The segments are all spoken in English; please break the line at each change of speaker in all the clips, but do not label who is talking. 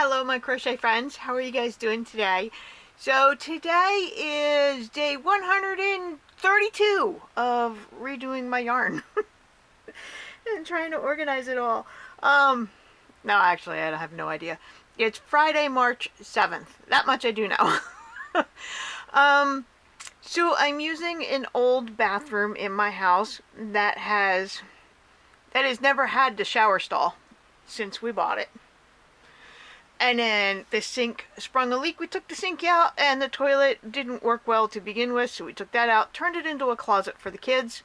Hello my crochet friends, how are you guys doing today? So today is day 132 of redoing my yarn and trying to organize it all. No, actually I have no idea. It's Friday, March 7th. That much I do know. So I'm using an old bathroom in my house that has never had the shower stall since we bought it. And then the sink sprung a leak. We took the sink out and the toilet didn't work well to begin with, so we took that out, turned it into a closet for the kids,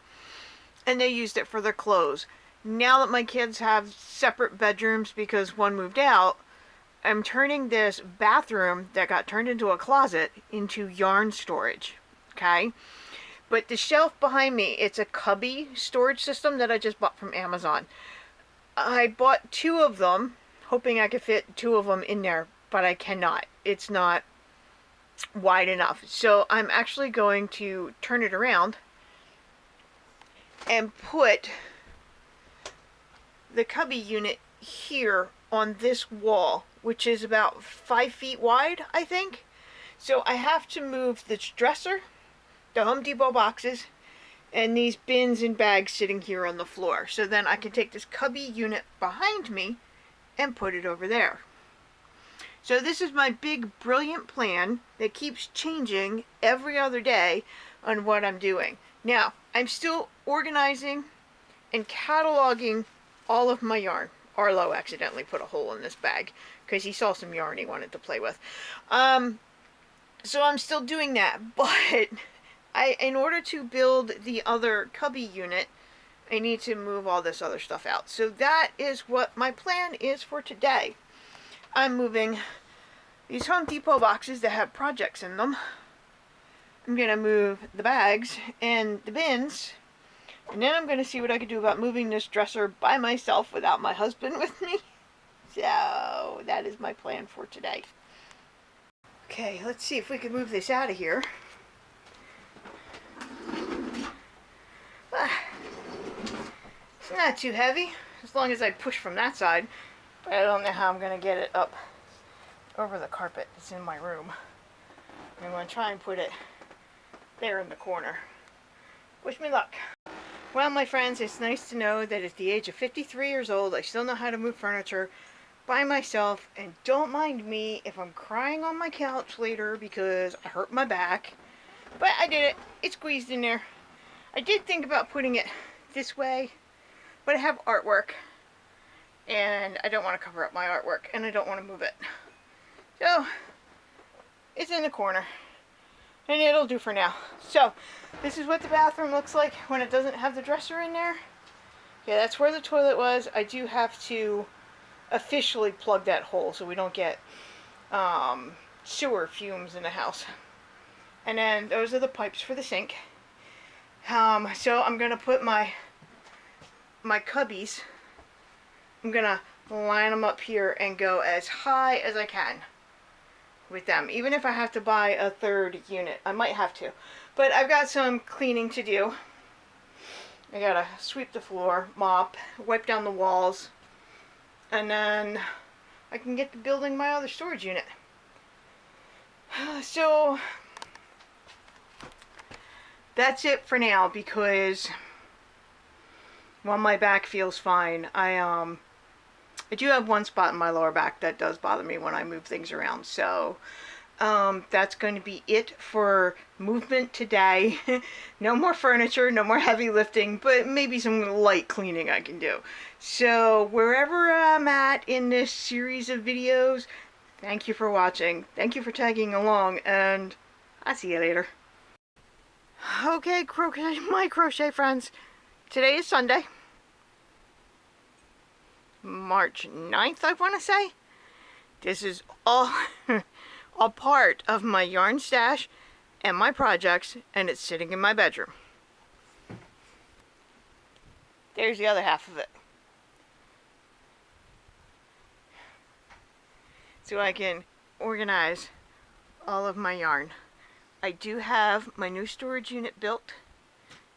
and they used it for their clothes. Now that my kids have separate bedrooms because one moved out, I'm turning this bathroom that got turned into a closet into yarn storage. Okay? But the shelf behind me, it's a cubby storage system that I just bought from Amazon. I bought 2 of them, hoping I could fit 2 of them in there, but I cannot. It's not wide enough. So I'm actually going to turn it around and put the cubby unit here on this wall, which is about 5 feet wide, I think. So I have to move this dresser, the Home Depot boxes, and these bins and bags sitting here on the floor. So then I can take this cubby unit behind me and put it over there. So this is my big brilliant plan that keeps changing every other day on what I'm doing. Now, I'm still organizing and cataloging all of my yarn. Arlo accidentally put a hole in this bag because he saw some yarn he wanted to play with. So I'm still doing that, but in order to build the other cubby unit, I need to move all this other stuff out. So that is what my plan is for today. I'm moving these Home Depot boxes that have projects in them. I'm going to move the bags and the bins. And then I'm going to see what I can do about moving this dresser by myself without my husband with me. So that is my plan for today. Okay, let's see if we can move this out of here. It's not too heavy, as long as I push from that side, but I don't know how I'm going to get it up over the carpet that's in my room. I'm going to try and put it there in the corner. Wish me luck. Well, my friends, it's nice to know that at the age of 53 years old, I still know how to move furniture by myself, and don't mind me if I'm crying on my couch later because I hurt my back. But I did it. It squeezed in there. I did think about putting it this way, but I have artwork, and I don't want to cover up my artwork, and I don't want to move it. So, it's in the corner, and it'll do for now. So, this is what the bathroom looks like when it doesn't have the dresser in there. Okay, that's where the toilet was. I do have to officially plug that hole so we don't get sewer fumes in the house. And then those are the pipes for the sink. So I'm going to put my cubbies, I'm going to line them up here and go as high as I can with them. Even if I have to buy a 3rd unit, I might have to. But I've got some cleaning to do. I got to sweep the floor, mop, wipe down the walls, and then I can get to building my other storage unit. So that's it for now, because while my back feels fine, I do have one spot in my lower back that does bother me when I move things around. So that's going to be it for movement today. No more furniture, no more heavy lifting, but maybe some light cleaning I can do. So wherever I'm at in this series of videos, thank you for watching. Thank you for tagging along, and I'll see you later. Okay, my crochet friends, today is Sunday, March 9th, I want to say. This is all a part of my yarn stash and my projects, and it's sitting in my bedroom. There's the other half of it. So I can organize all of my yarn. I do have my new storage unit built,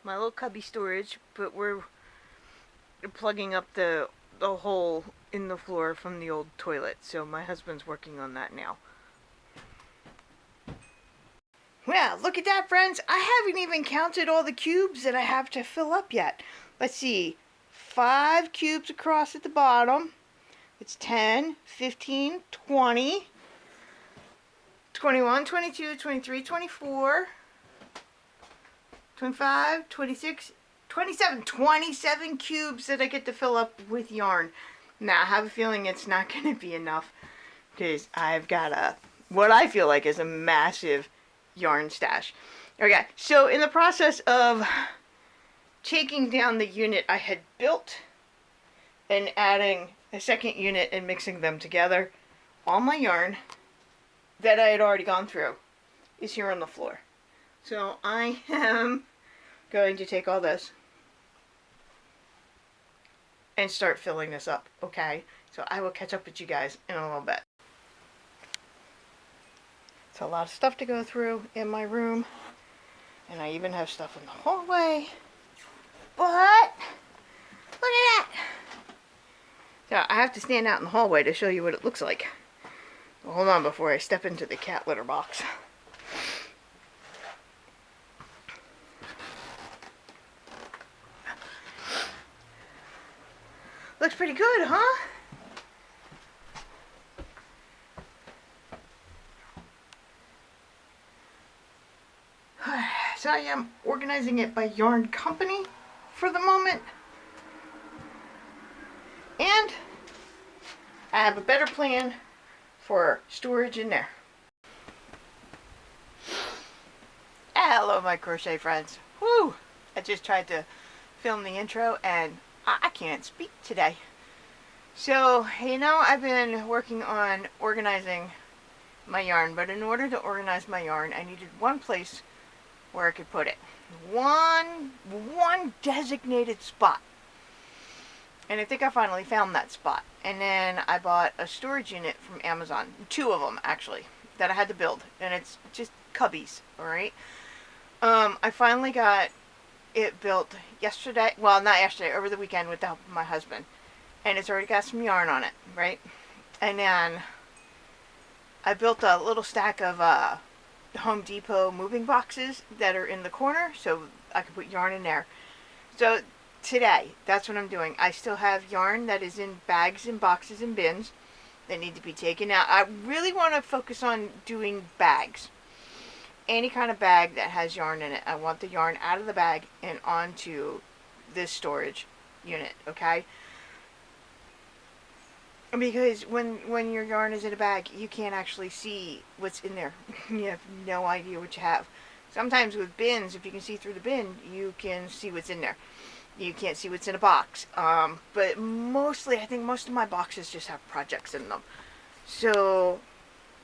my little cubby storage, but we're plugging up the hole in the floor from the old toilet, so my husband's working on that now. Well, look at that, friends. I haven't even counted all the cubes that I have to fill up yet. Let's see. 5 cubes across at the bottom. It's 10, 15, 20, 21, 22, 23, 24, 25, 26, 27. 27 cubes that I get to fill up with yarn. Now, I have a feeling it's not going to be enough because I've got what I feel like is a massive yarn stash. Okay, so in the process of taking down the unit I had built and adding a second unit and mixing them together, all my yarn that I had already gone through is here on the floor. So I am going to take all this and start filling this up, okay? So I will catch up with you guys in a little bit. It's a lot of stuff to go through in my room, and I even have stuff in the hallway, but look at that! So I have to stand out in the hallway to show you what it looks like. Well, hold on before I step into the cat litter box. Looks pretty good, huh? So I am organizing it by yarn company for the moment. And I have a better plan for storage in there. Hello, my crochet friends. Woo! I just tried to film the intro and I can't speak today. So, you know, I've been working on organizing my yarn, but in order to organize my yarn, I needed one place where I could put it. One designated spot. And I think I finally found that spot. And then I bought a storage unit from Amazon. 2 of them, actually, that I had to build. And it's just cubbies, alright? I finally got it built yesterday. Well, not yesterday, over the weekend with the help of my husband. And it's already got some yarn on it, right? And then I built a little stack of Home Depot moving boxes that are in the corner, so I can put yarn in there. So today, that's what I'm doing. I still have yarn that is in bags and boxes and bins that need to be taken out. I really want to focus on doing bags. Any kind of bag that has yarn in it. I want the yarn out of the bag and onto this storage unit, okay? Because when your yarn is in a bag, you can't actually see what's in there. You have no idea what you have. Sometimes with bins, if you can see through the bin, you can see what's in there. You can't see what's in a box. But mostly, I think most of my boxes just have projects in them. So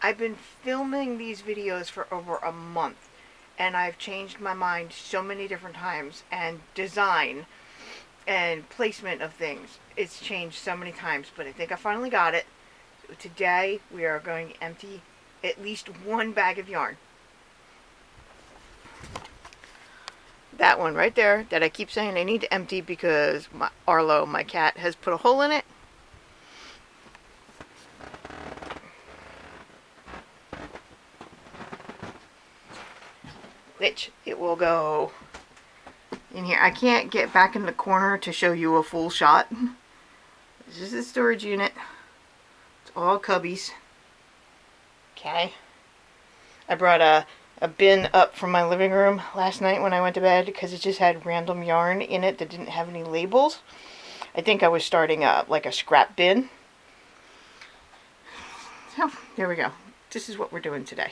I've been filming these videos for over a month. And I've changed my mind so many different times. And design and placement of things, it's changed so many times, but I think I finally got it. So today we are going to empty at least one bag of yarn. That one right there that I keep saying I need to empty because Arlo, my cat, has put a hole in it. Which it will go in here. I can't get back in the corner to show you a full shot. This is the storage unit. It's all cubbies. Okay. I brought a bin up from my living room last night when I went to bed because it just had random yarn in it that didn't have any labels. I think I was starting like a scrap bin. So, here we go. This is what we're doing today.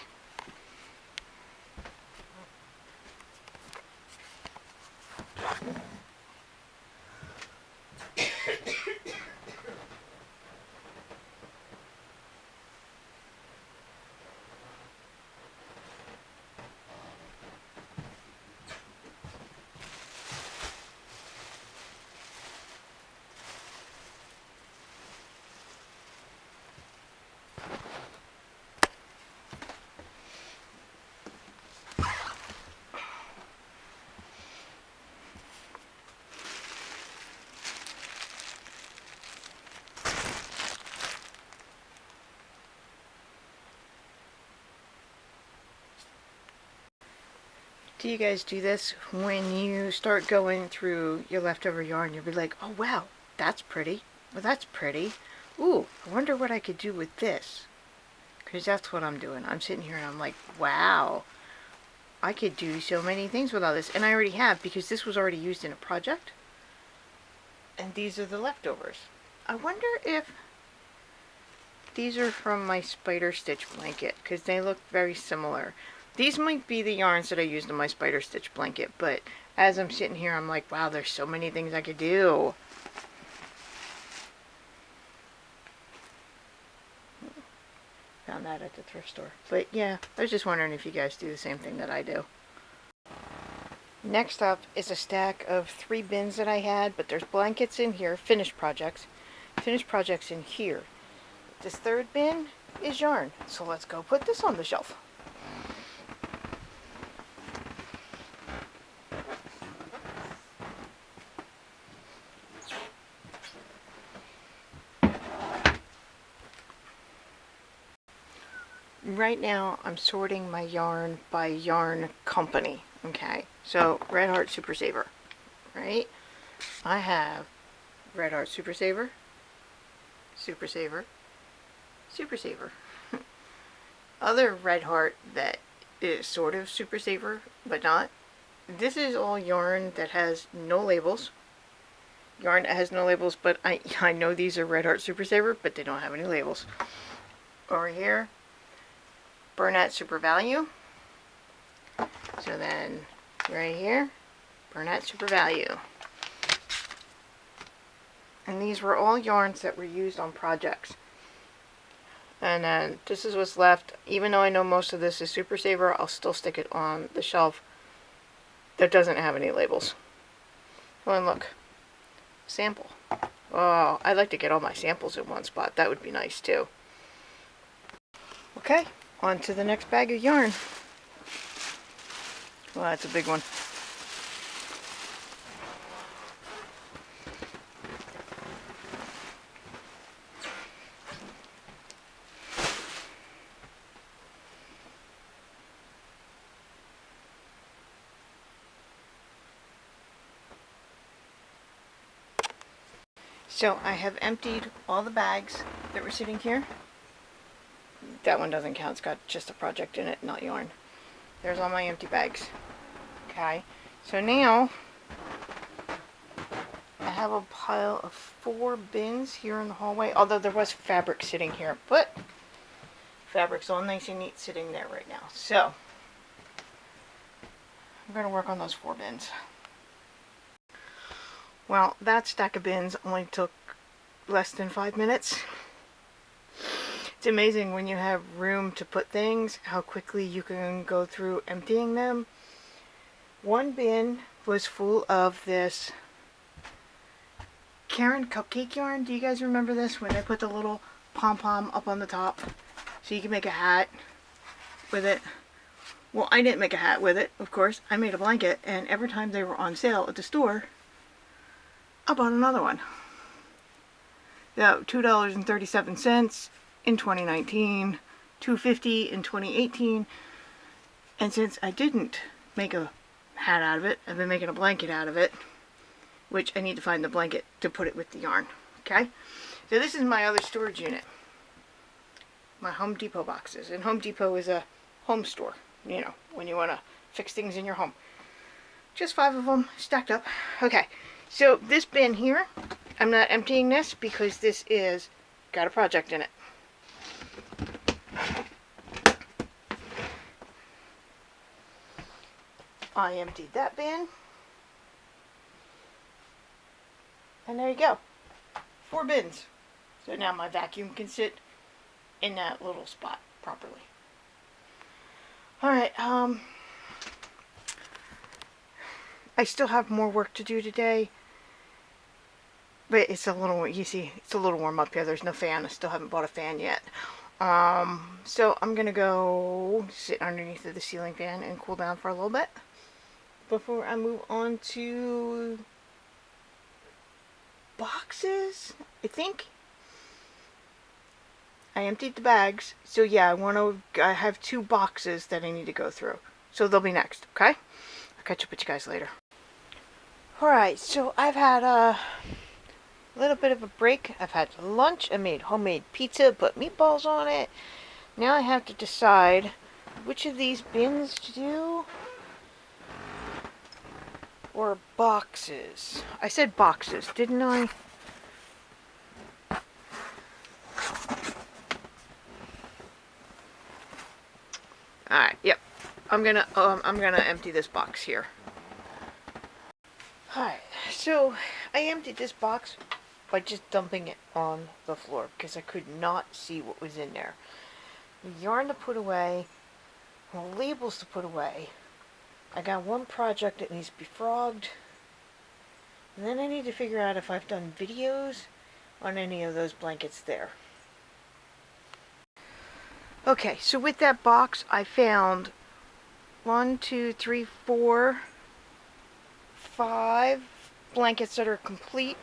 Do you guys do this when you start going through your leftover yarn? You'll be like, oh wow, that's pretty. Well, that's pretty. Ooh, I wonder what I could do with this. Because that's what I'm doing. I'm sitting here and I'm like, wow, I could do so many things with all this. And I already have, because this was already used in a project. And these are the leftovers. I wonder if these are from my spider stitch blanket, because they look very similar. These might be the yarns that I used in my spider stitch blanket, but as I'm sitting here, I'm like, wow, there's so many things I could do. Found that at the thrift store. But yeah, I was just wondering if you guys do the same thing that I do. Next up is a stack of 3 bins that I had, but there's blankets in here, finished projects in here. This 3rd bin is yarn, so let's go put this on the shelf. Right now I'm sorting my yarn by yarn company. Okay, so Red Heart Super Saver, right? I have Red Heart Super Saver, Super Saver, Super Saver. Other Red Heart that is sort of Super Saver, but not. This is all yarn that has no labels. Yarn that has no labels, but I know these are Red Heart Super Saver, but they don't have any labels. Over here, Bernat Super Value. So then, right here, Bernat Super Value. And these were all yarns that were used on projects. And then, this is what's left. Even though I know most of this is Super Saver, I'll still stick it on the shelf that doesn't have any labels. Oh, and look. Sample. Oh, I'd like to get all my samples in one spot. That would be nice, too. Okay, on to the next bag of yarn. Well, that's a big one. So I have emptied all the bags that were sitting here. That one doesn't count. It's got just a project in it, not yarn. There's all my empty bags. Okay, so now I have a pile of 4 bins here in the hallway, although there was fabric sitting here, but fabric's all nice and neat sitting there right now. So I'm going to work on those 4 bins. Well, that stack of bins only took less than 5 minutes. It's amazing when you have room to put things, how quickly you can go through emptying them. One bin was full of this Karen cupcake yarn. Do you guys remember this? When they put the little pom-pom up on the top so you can make a hat with it. Well, I didn't make a hat with it, of course. I made a blanket, and every time they were on sale at the store, I bought another one. So $2.37 in 2019, $2.50 in 2018, and since I didn't make a hat out of it, I've been making a blanket out of it, which I need to find the blanket to put it with the yarn. Okay, so this is my other storage unit, my Home Depot boxes, and Home Depot is a home store, you know, when you want to fix things in your home. Just 5 of them stacked up. Okay, so this bin here, I'm not emptying this because this is got a project in it. I emptied that bin. And there you go. 4 bins. So now my vacuum can sit in that little spot properly. Alright, I still have more work to do today. But it's a little, you see, it's a little warm up here. There's no fan. I still haven't bought a fan yet. So I'm going to go sit underneath of the ceiling fan and cool down for a little bit before I move on to boxes, I think. I emptied the bags. So yeah, I have 2 boxes that I need to go through. So they'll be next, okay? I'll catch up with you guys later. Alright, so I've had a little bit of a break. I've had lunch. I made homemade pizza, put meatballs on it. Now I have to decide which of these bins to do. Or boxes. I said boxes, didn't I? Alright, yep. I'm gonna empty this box here. Alright, so I emptied this box by just dumping it on the floor because I could not see what was in there. Yarn to put away, labels to put away. I got one project that needs to be frogged. And then I need to figure out if I've done videos on any of those blankets there. Okay, so with that box I found 1, 2, 3, 4, 5 blankets that are complete.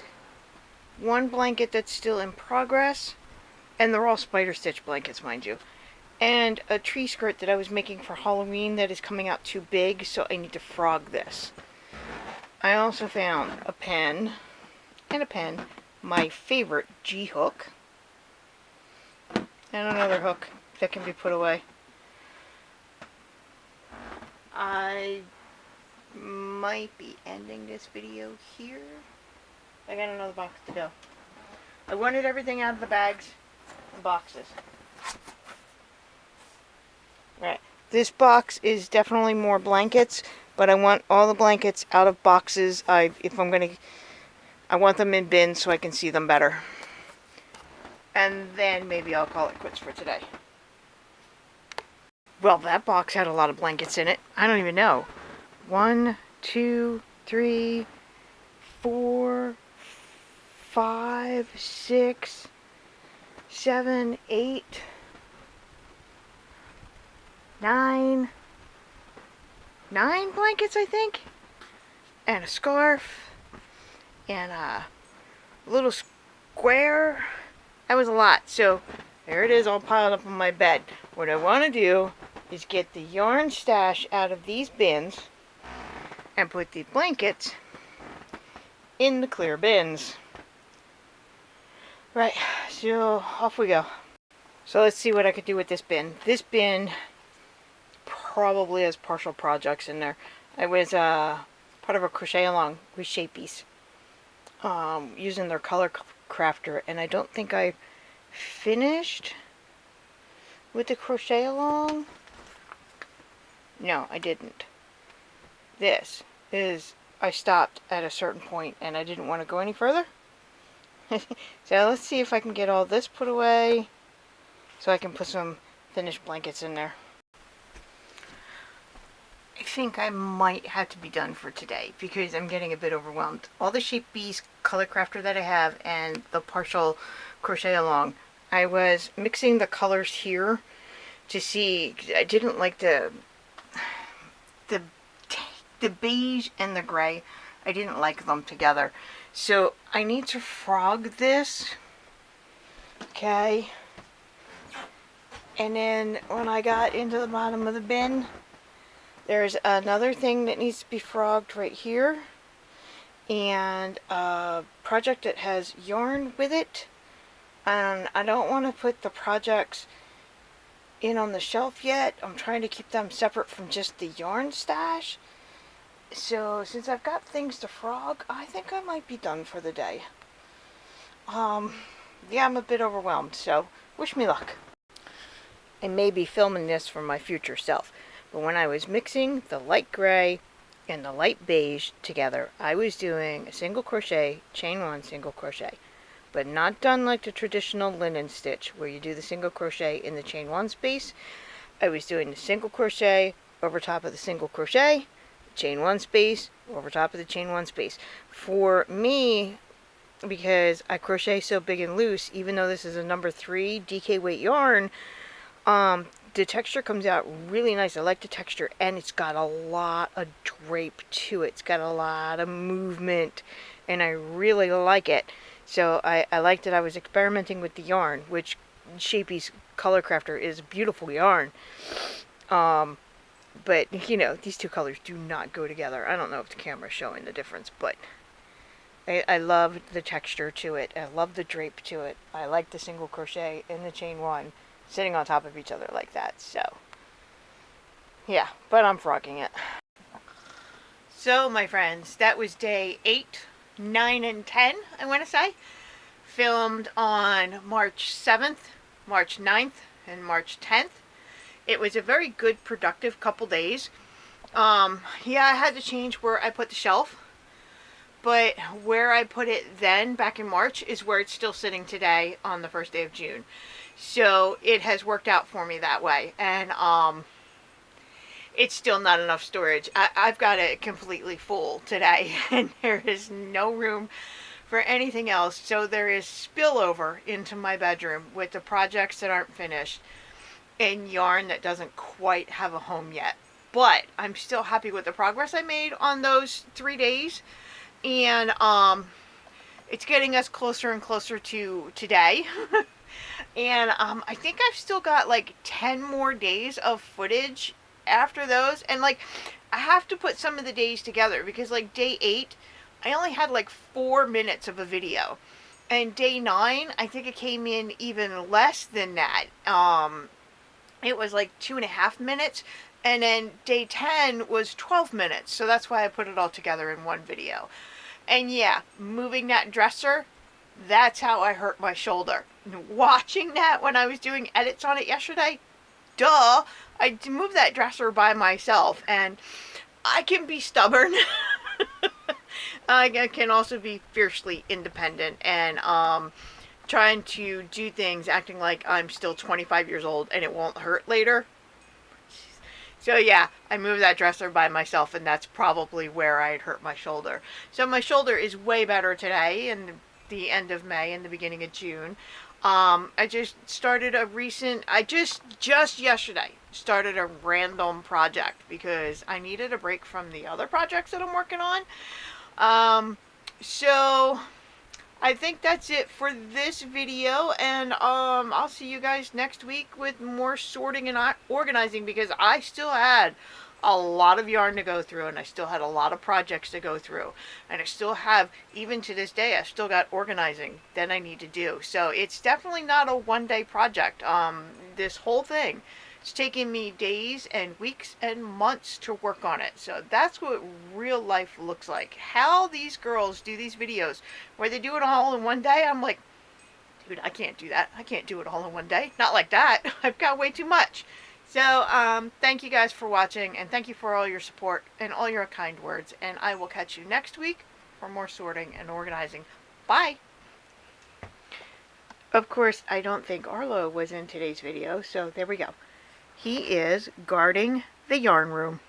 One blanket that's still in progress. And they're all spider stitch blankets, mind you. And a tree skirt that I was making for Halloween that is coming out too big, so I need to frog this. I also found a pen and a pen, my favorite G-hook, and another hook that can be put away. I might be ending this video here. I got another box to go. I wanted everything out of the bags and boxes. Right. This box is definitely more blankets, but I want all the blankets out of boxes. I want them in bins so I can see them better. And then maybe I'll call it quits for today. Well, that box had a lot of blankets in it. I don't even know. 1, 2, 3, 4, 5, 6, 7, 8, 9 blankets, I think, and a scarf, and a little square. That was a lot. So there it is, all piled up on my bed. What I want to do is get the yarn stash out of these bins and put the blankets in the clear bins. Right, so off we go. So let's see what I could do with this bin. This bin probably has partial projects in there. I was part of a crochet along with Shapies, using their color crafter, and I don't think I finished with the crochet along. No, I didn't. This is, I stopped at a certain point and I didn't want to go any further. So let's see if I can get all this put away so I can put some finished blankets in there. I think I might have to be done for today because I'm getting a bit overwhelmed. All the Shapies color crafter that I have and the partial crochet along, I was mixing the colors here to see. I didn't like the beige and the gray. I didn't like them together. So I need to frog this. Okay. And then when I got into the bottom of the bin, there's another thing that needs to be frogged right here. And a project that has yarn with it. And I don't want to put the projects in on the shelf yet. I'm trying to keep them separate from just the yarn stash. So since I've got things to frog, I think I might be done for the day. Yeah, I'm a bit overwhelmed, so wish me luck. I may be filming this for my future self, but when I was mixing the light gray and the light beige together, I was doing a single crochet, chain 1, single crochet, but not done like the traditional linen stitch where you do the single crochet in the chain 1 space. I was doing the single crochet over top of the single crochet, chain 1 space over top of the chain 1 space. For me, because I crochet so big and loose, even though this is a number 3 DK weight yarn, the texture comes out really nice. I like the texture, and it's got a lot of drape to it. It's got a lot of movement, and I really like it. So I liked that I was experimenting with the yarn, which Shapy's Color Crafter is beautiful yarn. But, you know, these two colors do not go together. I don't know if the camera's showing the difference, but I love the texture to it. I love the drape to it. I like the single crochet and the chain one sitting on top of each other like that. So, yeah, but I'm frogging it. So, my friends, that was day 8, 9, and 10, I want to say. Filmed on March 7th, March 9th, and March 10th. It was a very good, productive couple days. Yeah, I had to change where I put the shelf, but where I put it then, back in March, is where it's still sitting today on the first day of June. So it has worked out for me that way, and it's still not enough storage. I've got it completely full today, and there is no room for anything else. So there is spillover into my bedroom with the projects that aren't finished and yarn that doesn't quite have a home yet. But I'm still happy with the progress I made on those 3 days. And it's getting us closer and closer to today. And I think I've still got like 10 more days of footage after those. And like, I have to put some of the days together because like day 8, I only had like 4 minutes of a video. And day 9, I think it came in even less than that. It was like 2.5 minutes, and then day 10 was 12 minutes, so that's why I put it all together in one video. And yeah, moving that dresser, that's how I hurt my shoulder. Watching that when I was doing edits on it yesterday, duh, I moved that dresser by myself, and I can be stubborn. I can also be fiercely independent, and trying to do things acting like I'm still 25 years old and it won't hurt later. So yeah, I moved that dresser by myself, and that's probably where I'd hurt my shoulder. So my shoulder is way better today in the end of May and the beginning of June. I just started just yesterday started a random project because I needed a break from the other projects that I'm working on. So I think that's it for this video, and I'll see you guys next week with more sorting and organizing, because I still had a lot of yarn to go through, and I still had a lot of projects to go through, and I still have, even to this day, I still got organizing that I need to do. So it's definitely not a one-day project. This whole thing, it's taken me days and weeks and months to work on it. So that's what real life looks like. How these girls do these videos where they do it all in one day, I'm like, dude, I can't do that. I can't do it all in one day. Not like that. I've got way too much. So thank you guys for watching, and thank you for all your support and all your kind words. And I will catch you next week for more sorting and organizing. Bye. Of course, I don't think Arlo was in today's video, so there we go. He is guarding the yarn room.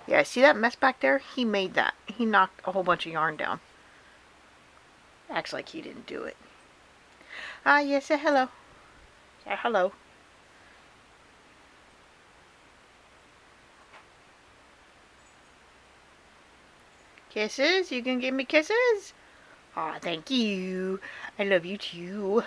Yeah, see that mess back there? He made that. He knocked a whole bunch of yarn down. Acts like he didn't do it. Yes, say hello. Say hello. Kisses? You can give me kisses? Aw, thank you. I love you too.